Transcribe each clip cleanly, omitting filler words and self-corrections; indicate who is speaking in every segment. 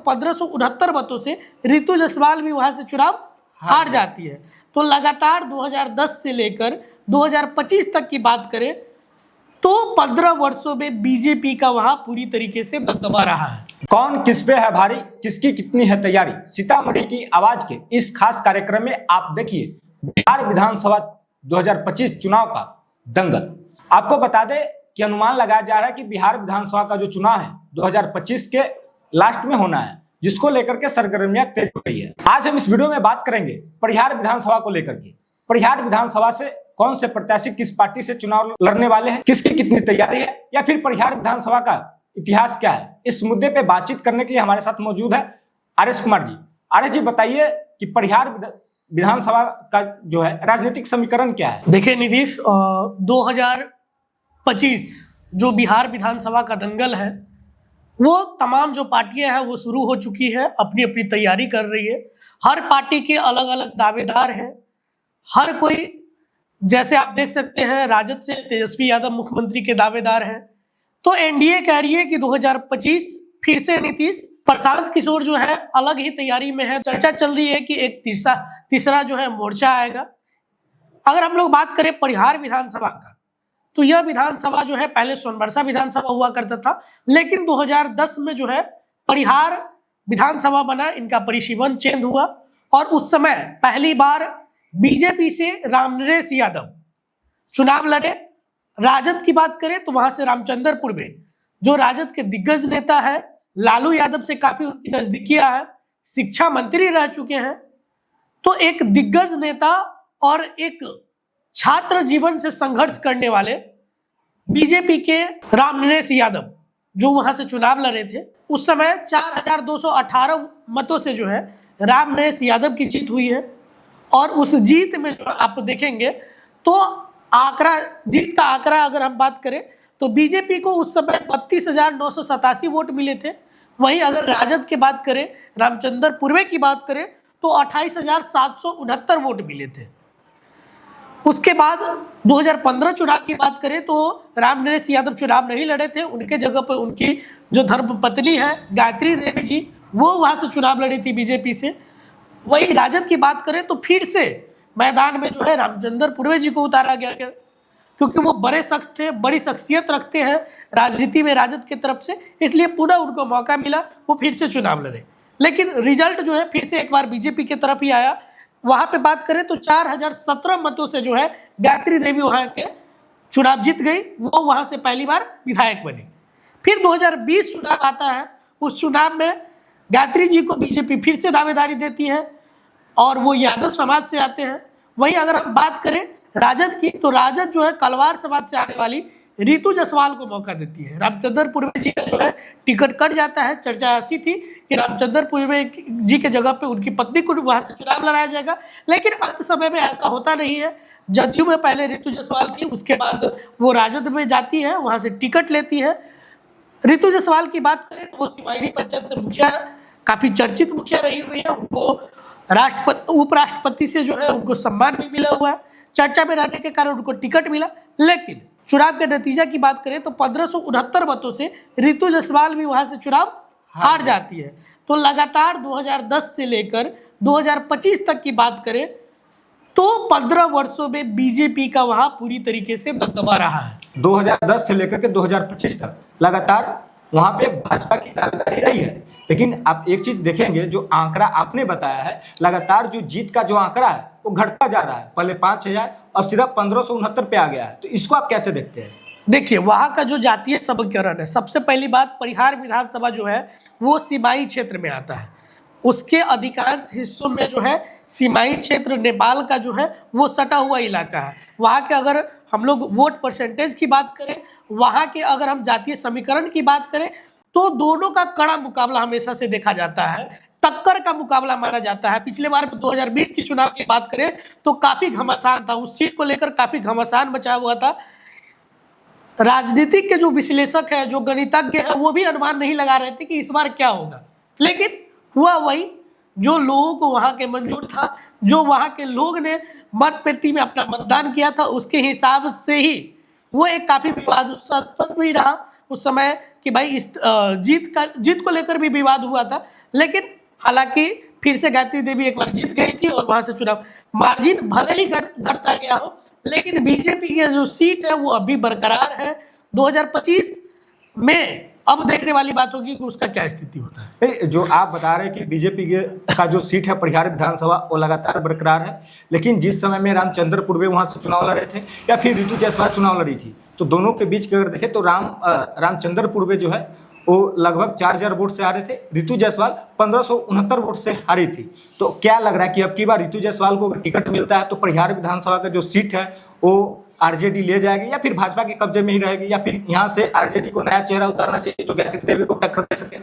Speaker 1: 1569 मतों से रितु जायसवाल भी वहां से चुनाव हार जाती है। तो लगातार 2010 से लेकर 2025 तक की बात करें तो 15 वर्षों में बीजेपी का वहां पूरी तरीके से दबदबा रहा है।
Speaker 2: कौन किस पे है भारी, किसकी कितनी है तैयारी, सीतामढ़ी की आवाज के इस खास कार्यक्रम में आप देखिए बिहार विधानसभा 2025 चुनाव का दंगल। आपको बता दें कि अनुमान लगाया जा रहा है कि बिहार विधानसभा का जो चुनाव है 2025 के लास्ट में होना है, जिसको लेकर के सरगर्मियां तेज हो गई है। आज हम इस वीडियो में बात करेंगे परिहार विधानसभा को लेकर के। परिहार विधानसभा से कौन से प्रत्याशी किस पार्टी से चुनाव लड़ने वाले हैं, किसकी कितनी तैयारी है, या फिर परिहार विधानसभा का इतिहास क्या है। इस मुद्दे पे बातचीत करने के लिए हमारे साथ मौजूद है आर.एस. कुमार जी। आर.एस. जी बताइए कि परिहार विधानसभा का जो है राजनीतिक समीकरण क्या है।
Speaker 1: देखिए नीतीश, 2025 जो बिहार विधानसभा का दंगल है वो तमाम जो पार्टियां हैं वो शुरू हो चुकी है, अपनी अपनी तैयारी कर रही है। हर पार्टी के अलग अलग दावेदार हैं। हर कोई, जैसे आप देख सकते हैं, राजद से तेजस्वी यादव मुख्यमंत्री के दावेदार हैं। तो एनडीए कह रही है कि 2025 फिर से नीतीश। प्रशांत किशोर जो है अलग ही तैयारी में है। चर्चा चल रही है कि एक तीसरा जो है मोर्चा आएगा। अगर हम लोग बात करें परिहार विधानसभा का, तो यह विधानसभा जो है पहले सोनबरसा विधानसभा हुआ करता था, लेकिन 2010 में जो है परिहार विधानसभा बना, इनका परिसीमन चेंज हुआ। और उस समय पहली बार बीजेपी से रामनरेश यादव चुनाव लड़े। राजद की बात करें तो वहां से रामचंद्रपुर में जो राजद के दिग्गज नेता है, लालू यादव से काफी उनकी नजदीकियां है, शिक्षा मंत्री रह चुके हैं। तो एक दिग्गज नेता और एक छात्र जीवन से संघर्ष करने वाले बीजेपी के रामनरेश यादव जो वहां से चुनाव लड़े थे, उस समय 4218 मतों से जो है रामनरेश यादव की जीत हुई है। और उस जीत में जो आप देखेंगे तो जीत का आंकड़ा अगर हम बात करें तो बीजेपी को उस समय 32,987 वोट मिले थे। वहीं अगर राजद की बात करें, रामचंद्र पूर्वे की बात करें तो 28,769 वोट मिले थे। उसके बाद 2015 चुनाव की बात करें तो रामनरेश यादव चुनाव नहीं लड़े थे। उनके जगह पर उनकी जो धर्मपत्नी है गायत्री देवी जी, वो वहां से चुनाव लड़ी थी बीजेपी से। वही राजद की बात करें तो फिर से मैदान में जो है रामचंद्र पूर्वे जी को उतारा गया, क्योंकि वो बड़े शख्स थे, बड़ी शख्सियत रखते हैं राजनीति में राजद की तरफ से, इसलिए पुनः उनको मौका मिला, वो फिर से चुनाव लड़े। लेकिन रिजल्ट जो है फिर से एक बार बीजेपी की तरफ ही आया। वहां पे बात करें तो 4017 मतों से जो है गायत्री देवी वहां के चुनाव जीत गई, वो वहां से पहली बार विधायक बनी। फिर 2020 चुनाव आता है, उस चुनाव में गायत्री जी को बीजेपी फिर से दावेदारी देती है और वो यादव समाज से आते हैं। वहीं अगर हम बात करें राजद की, तो राजद जो है कलवार समाज से आने वाली रितु जायसवाल को मौका देती है। रामचंद्र पूर्वे जी का जो है टिकट कट जाता है। चर्चा ऐसी थी कि रामचंद्र पूर्वे जी के जगह पे उनकी पत्नी को वहां से चुनाव लड़ाया जाएगा, लेकिन अंत समय में ऐसा होता नहीं है। जदयू में पहले रितु जायसवाल थी, उसके बाद वो राजद में जाती है, वहां से टिकट लेती है। रितु जायसवाल की बात करें तो वो सिवानी पंचायत से मुखिया, काफी चर्चित मुखिया रही हुई है। उनको उपराष्ट्रपति से जो है उनको सम्मान भी मिला हुआ है। चर्चा में रहने के कारण उनको टिकट मिला। लेकिन चुनाव के नतीजा की बात करें तो 1569 मतों से रितु जायसवाल भी वहां से चुनाव हार जाती है। तो लगातार 2010 से लेकर 2025 तक की बात करें तो 15 वर्षों में बीजेपी का वहां पूरी तरीके से दबदबा रहा है।
Speaker 2: 2010 से लेकर के 2025 तक लगातार वहां पे भाजपा की दावेदारी रही है। लेकिन आप एक चीज देखेंगे, जो आंकड़ा आपने बताया है, लगातार जो जीत का जो आंकड़ा है वो घटता जा रहा है। पहले 5000 और सीधा 1569 पे आ गया है। तो इसको आप कैसे देखते हैं?
Speaker 1: देखिए, वहां का जो जातीय समीकरण है, सबसे पहली बात, परिहार विधानसभा जो है वो सीमाई क्षेत्र में आता है। उसके अधिकांश हिस्सों में जो है सीमाई क्षेत्र नेपाल का जो है वो सटा हुआ इलाका है। वहाँ के अगर हम लोग वोट परसेंटेज की बात करें, वहाँ के अगर हम जातीय समीकरण की बात करें, तो दोनों का कड़ा मुकाबला हमेशा से देखा जाता है, टक्कर का मुकाबला माना जाता है। पिछले बार 2020 की चुनाव की बात करें तो काफी घमासान था, उस सीट को लेकर काफी घमासान मचा हुआ था। राजनीतिक के जो विश्लेषक है, जो गणितज्ञ है, वो भी अनुमान नहीं लगा रहे थे कि इस बार क्या होगा। लेकिन हुआ वही जो लोगों को वहां के मंजूर था, जो वहां के लोग ने मत पेटी में अपना मतदान किया था, उसके हिसाब से ही वो एक काफी विवादास्पद भी रहा। उस समय कि भाई इस जीत को लेकर भी विवाद हुआ था, लेकिन हालांकि फिर से गायत्री देवी एक बार जीत गई थी और वहां से चुनाव मार्जिन भले ही घटता गया हो, लेकिन बीजेपी की जो सीट है वो अभी बरकरार है। 2025 में अब देखने वाली बात होगी कि उसका क्या स्थिति होता है।
Speaker 2: नहीं, जो आप बता रहे हैं कि बीजेपी का जो सीट है परिहार विधानसभा वो लगातार बरकरार है, लेकिन जिस समय में रामचंद्र पूर्वे वहां से चुनाव लड़ रहे थे या फिर रितु जायसवाल चुनाव लड़ी थी, तो दोनों के बीच अगर देखें तो रामचंद्र पूर्वे जो है वो लगभग 4000 वोट से हारे थे, रितु जायसवाल 1569 वोट से हारी थी। तो क्या लग रहा है कि अब की बार रितु जायसवाल को टिकट मिलता है तो परिहार विधानसभा का जो सीट है वो आरजेडी ले जाएगी या फिर भाजपा के कब्जे में ही रहेगी, या फिर यहाँ से आरजेडी को नया चेहरा उतारना चाहिए जो गायत्री देवी को टक्कर दे सके?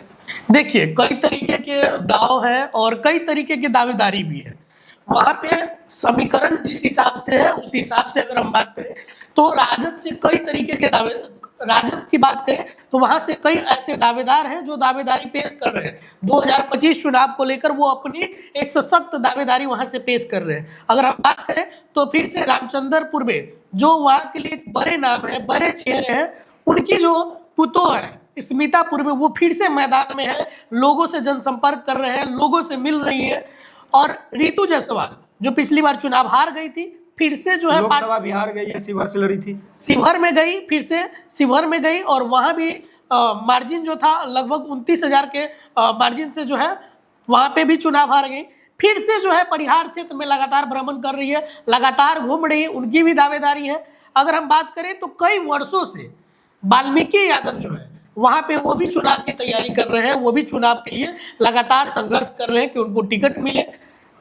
Speaker 1: देखिए, कई तरीके के दाव है और कई तरीके की दावेदारी भी है। वहां पे समीकरण जिस हिसाब से है उस हिसाब से अगर हम बात करें तो राजद से कई तरीके के दावे, राजद की बात करें तो वहां से कई ऐसे दावेदार हैं जो दावेदारी पेश कर रहे हैं। 2025 चुनाव को लेकर वो अपनी एक सशक्त दावेदारी वहां से पेश कर रहे हैं। अगर हम बात करें तो फिर से रामचंद्र पूर्वे जो वहां के लिए बड़े नाम है, बड़े चेहरे हैं, उनकी जो पुतोह है स्मिता पूर्वे वो फिर से मैदान में है, लोगों से जनसंपर्क कर रहे हैं, लोगों से मिल रही है। और रितु जायसवाल जो पिछली बार चुनाव हार गई थी फिर से जो है
Speaker 2: लोकसभा बिहार गई है, शिवहर से लड़ी थी,
Speaker 1: शिवहर में गई, फिर से शिवहर में गई और वहां भी मार्जिन जो था लगभग 29,000 के मार्जिन से जो है वहां पे भी चुनाव हार गई। फिर से जो है परिहार क्षेत्र में लगातार भ्रमण कर रही है, लगातार घूम रही है, उनकी भी दावेदारी है। अगर हम बात करें तो कई वर्षों से वाल्मीकि यादव जो है वहां पे वो भी चुनाव की तैयारी कर रहे हैं, वो भी चुनाव के लिए लगातार संघर्ष कर रहे हैं कि उनको टिकट मिले।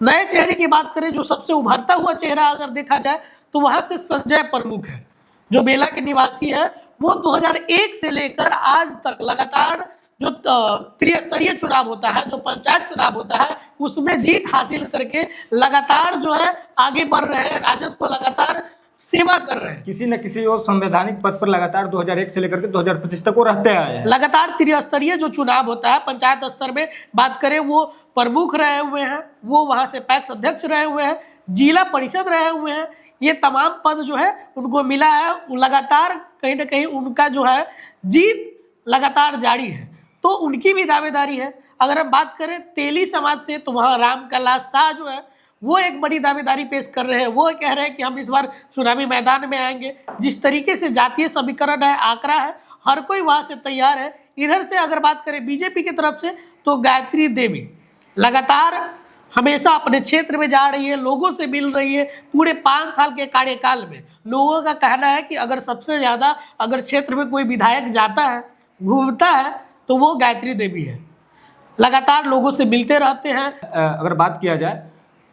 Speaker 1: नए चेहरे की बात करें जो सबसे उभरता हुआ चेहरा अगर देखा जाए तो वहां से संजय प्रमुख है जो बेला के निवासी है। वो 2001 से लेकर आज तक लगातार जो त्रिस्तरीय चुनाव होता है, जो पंचायत चुनाव होता है, उसमें जीत हासिल करके लगातार जो है आगे बढ़ रहे हैं, राजद को लगातार सेवा कर रहे हैं।
Speaker 2: किसी न किसी और संवैधानिक पद पर लगातार 2001 से लेकर के 2025 तक वो रहते आए हैं।
Speaker 1: लगातार त्रिस्तरीय जो चुनाव होता है पंचायत स्तर में बात करें वो प्रमुख रहे हुए हैं, वो वहां से पैक्स अध्यक्ष रहे हुए हैं, जिला परिषद रहे हुए हैं। ये तमाम पद जो है उनको मिला है, लगातार कहीं ना कहीं उनका जो है जीत लगातार जारी है, तो उनकी भी दावेदारी है। अगर हम बात करें तेली समाज से तो वहाँ राम कैलाश शाह जो है वो एक बड़ी दावेदारी पेश कर रहे हैं। वो कह रहे हैं कि हम इस बार चुनावी मैदान में आएंगे। जिस तरीके से जातीय समीकरण है, आंकड़ा है, हर कोई वहां से तैयार है। इधर से अगर बात करें बीजेपी की तरफ से तो गायत्री देवी लगातार हमेशा अपने क्षेत्र में जा रही है, लोगों से मिल रही है। पूरे 5 साल के कार्यकाल में लोगों का कहना है कि अगर सबसे ज्यादा अगर क्षेत्र में कोई विधायक जाता है, घूमता है तो वो गायत्री देवी है। लगातार लोगों से मिलते रहते हैं।
Speaker 2: अगर बात किया जाए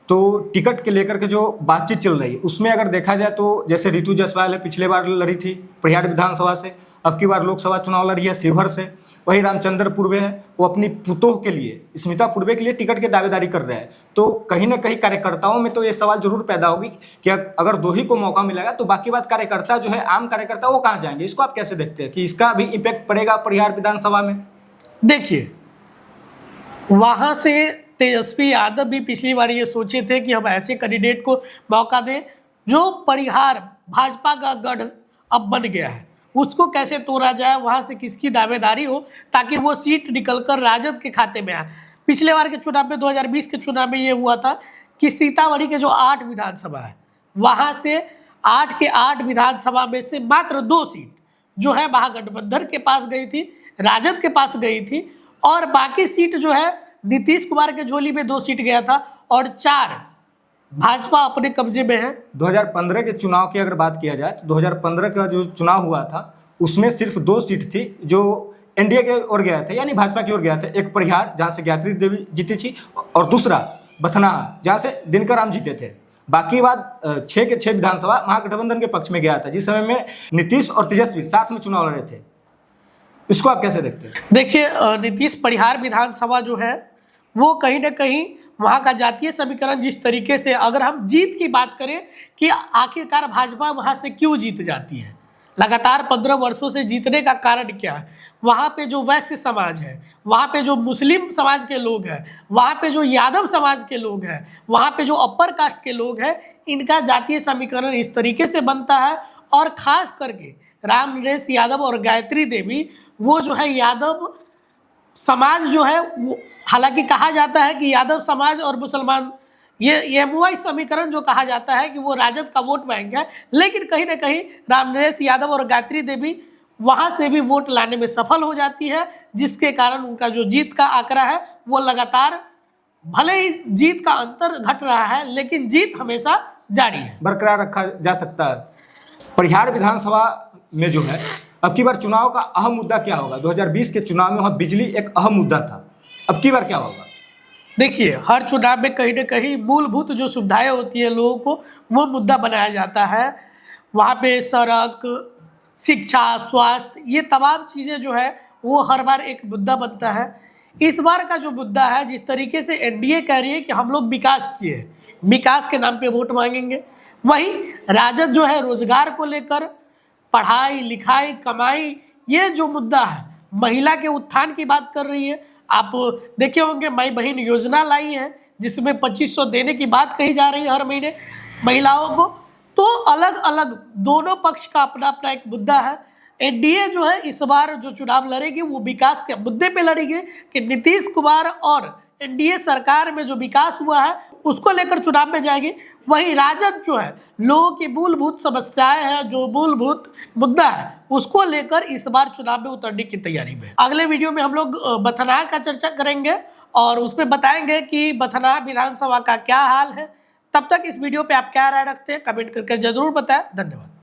Speaker 2: तो टिकट के लेकर के जो बातचीत चल रही है उसमें अगर देखा जाए तो जैसे रितु जायसवाल है, पिछले बार लड़ी थी परिहार विधानसभा से, अब की बार लोकसभा चुनाव लड़ी है शिवहर से। वही रामचंद्र पूर्वे है, वो अपनी पुतोह के लिए स्मिता पूर्वे के लिए टिकट की दावेदारी कर रहे हैं। तो कहीं ना कहीं कार्यकर्ताओं में तो ये सवाल जरूर पैदा होगी कि अगर दो ही को मौका मिलेगा तो बाकी बात कार्यकर्ता जो है, आम कार्यकर्ता, वो कहाँ जाएंगे? इसको आप कैसे देखते हैं कि इसका भी इम्पैक्ट पड़ेगा परिहार विधानसभा में?
Speaker 1: देखिए, वहां से तेजस्वी यादव भी पिछली बार ये सोचे थे कि हम ऐसे कैंडिडेट को मौका दें जो परिहार भाजपा का गढ़ अब बन गया है, उसको कैसे तोड़ा जाए, वहां से किसकी दावेदारी हो ताकि वो सीट निकलकर राजद के खाते में आए। पिछले बार के चुनाव में 2020 के चुनाव में ये हुआ था कि सीतामढ़ी के जो 8 विधानसभा है वहां से 8 के 8 विधानसभा में से मात्र 2 सीट जो है महागठबंधन के पास गई थी, राजद के पास गई थी, और बाकी सीट जो है नीतीश कुमार के झोली में 2 सीट गया था और 4 भाजपा अपने कब्जे में है।
Speaker 2: 2015 के चुनाव की अगर बात किया जाए तो 2015 का जो चुनाव हुआ था उसमें सिर्फ 2 सीट थी जो एनडीए के ओर गया था, यानी भाजपा की ओर गया था। एक परिहार जहां से गायत्री देवी जीती थी और दूसरा बथनाहा जहां से दिनकर राम जीते थे। बाकी बात 6 के 6 विधानसभा महागठबंधन के पक्ष में गया था, जिस समय में नीतीश और तेजस्वी साथ में चुनाव लड़ रहे थे। इसको आप कैसे देखते हैं?
Speaker 1: देखिए, नीतीश परिहार विधानसभा जो है वो कहीं ना कहीं वहाँ का जातीय समीकरण जिस तरीके से, अगर हम जीत की बात करें कि आखिरकार भाजपा वहाँ से क्यों जीत जाती है, लगातार 15 वर्षों से जीतने का कारण क्या है? वहाँ पे जो वैश्य समाज है, वहाँ पे जो मुस्लिम समाज के लोग हैं, वहाँ पे जो यादव समाज के लोग हैं, वहाँ पे जो अपर कास्ट के लोग हैं, इनका जातीय समीकरण इस तरीके से बनता है। और खास करके राम नरेश यादव और गायत्री देवी, वो जो है यादव समाज जो है वो, हालांकि कहा जाता है कि यादव समाज और मुसलमान, ये MOI समीकरण जो कहा जाता है कि वो राजद का वोट बैंक है, लेकिन कहीं ना कहीं राम नरेश यादव और गायत्री देवी वहां से भी वोट लाने में सफल हो जाती है, जिसके कारण उनका जो जीत का आंकड़ा है वो लगातार, भले ही जीत का अंतर घट रहा है लेकिन जीत हमेशा जारी है,
Speaker 2: बरकरार रखा जा सकता है। परिहार विधानसभा में जो है अब की बार चुनाव का अहम मुद्दा क्या होगा? 2020 के चुनाव में वहाँ बिजली एक अहम मुद्दा था, अब की बार क्या होगा?
Speaker 1: देखिए, हर चुनाव में कहीं ना कहीं मूलभूत जो सुविधाएं होती है लोगों को, वो मुद्दा बनाया जाता है। वहाँ पे सड़क, शिक्षा, स्वास्थ्य, ये तमाम चीज़ें जो है वो हर बार एक मुद्दा बनता है। इस बार का जो मुद्दा है, जिस तरीके से NDA कह रही है कि हम लोग विकास किए हैं, विकास के नाम पे वोट मांगेंगे, वहीं राजद जो है रोजगार को लेकर, पढ़ाई लिखाई, कमाई, ये जो मुद्दा है, महिला के उत्थान की बात कर रही है। आप देखे होंगे माई बहन योजना लाई है, जिसमें 2500 देने की बात कही जा रही है हर महीने महिलाओं को। तो अलग अलग दोनों पक्ष का अपना अपना एक मुद्दा है। NDA जो है इस बार जो चुनाव लड़ेगी वो विकास के मुद्दे पे लड़ेगी कि नीतीश कुमार और NDA सरकार में जो विकास हुआ है उसको लेकर चुनाव में जाएगी। वहीं राजद जो है लोगों की मूलभूत समस्याएं हैं, जो मूलभूत मुद्दा है, उसको लेकर इस बार चुनाव में उतरने की तैयारी में। अगले वीडियो में हम लोग बथनाहा का चर्चा करेंगे और उसमें बताएंगे कि बथनाहा विधानसभा का क्या हाल है। तब तक इस वीडियो पे आप क्या राय रखते हैं कमेंट करके जरूर बताएं। धन्यवाद।